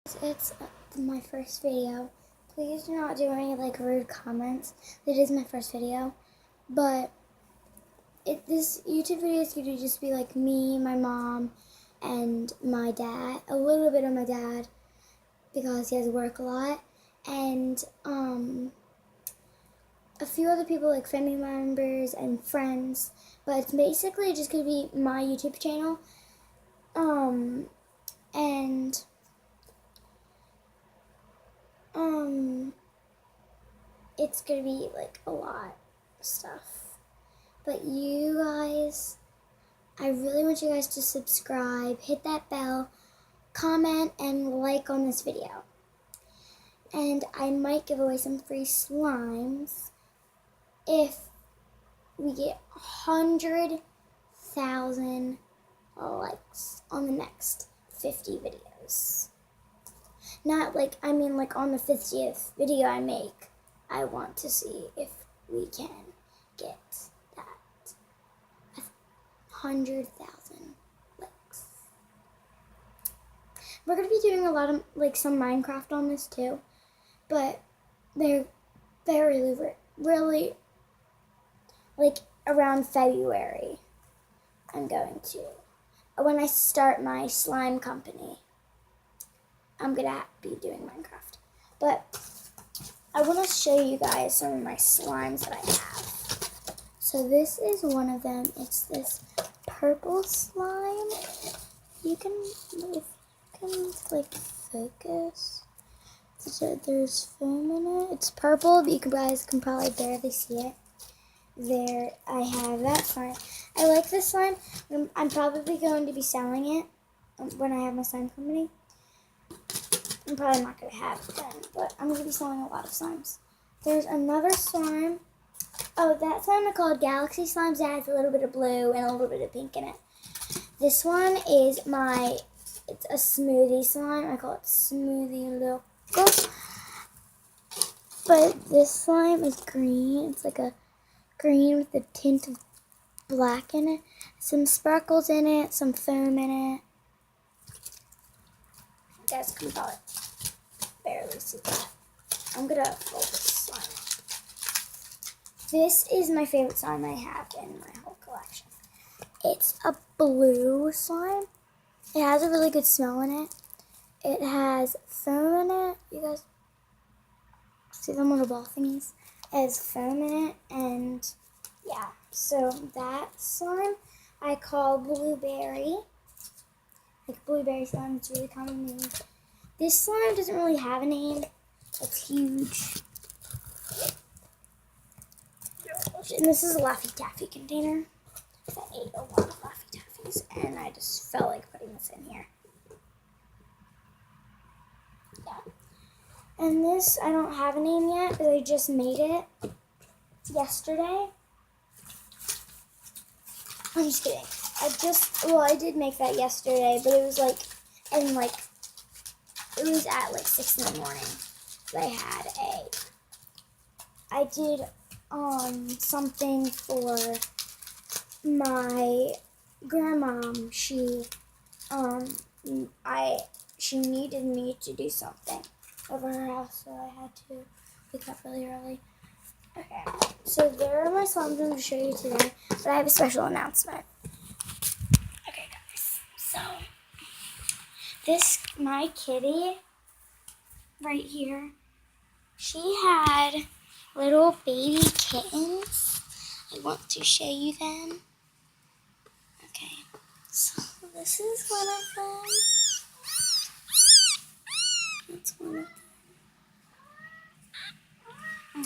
It's my first video. Please do not do any rude comments. It is my first video, but this YouTube video is going to just be me, my mom, and my dad. A little bit of my dad because he has to work a lot, and a few other people like family members and friends. But it's basically just going to be my YouTube channel, and it's gonna be a lot of stuff. But you guys, I really want you guys to subscribe, hit that bell, comment, and like on this video. And I might give away some free slimes if we get 100,000 likes on the next 50 videos. Not on the 50th video I make. I want to see if we can get that 100,000 likes. We're going to be doing a lot of some Minecraft on this too, but they're really around February. I'm going to, when I start my slime company, I'm going to be doing Minecraft. But I want to show you guys some of my slimes that I have. So this is one of them. It's this purple slime. If you can focus. So there's foam in it. It's purple, but you guys can probably barely see it. There, I have that slime. I like this slime. I'm probably going to be selling it when I have my slime company. I'm probably not going to have it then, but I'm going to be selling a lot of slimes. There's another slime. Oh, that slime I called Galaxy Slimes. It has a little bit of blue and a little bit of pink in it. This one is it's a smoothie slime. I call it Smoothie Loco. But this slime is green. It's like a green with a tint of black in it. Some sparkles in it, some foam in it. You guys can probably barely see that. I'm gonna fold this slime up. This is my favorite slime I have in my whole collection. It's a blue slime. It has a really good smell in it. It has foam in it. You guys see them little ball thingies? It has foam in it, and yeah. So that slime I call Blueberry. Blueberry slime, it's a really common name. This slime doesn't really have a name. It's huge. And this is a Laffy Taffy container. I ate a lot of Laffy Taffies, and I just felt like putting this in here. Yeah. And this, I don't have a name yet, because I just made it yesterday. I'm just kidding. I did make that yesterday, but it was it was at 6 in the morning. I did something for my grandmom. She needed me to do something over her house, so I had to wake up really early. Okay, so there are my slimes I'm going to show you today, but I have a special announcement. Okay, guys, so my kitty right here, she had little baby kittens. I want to show you them. Okay, so this is one of them.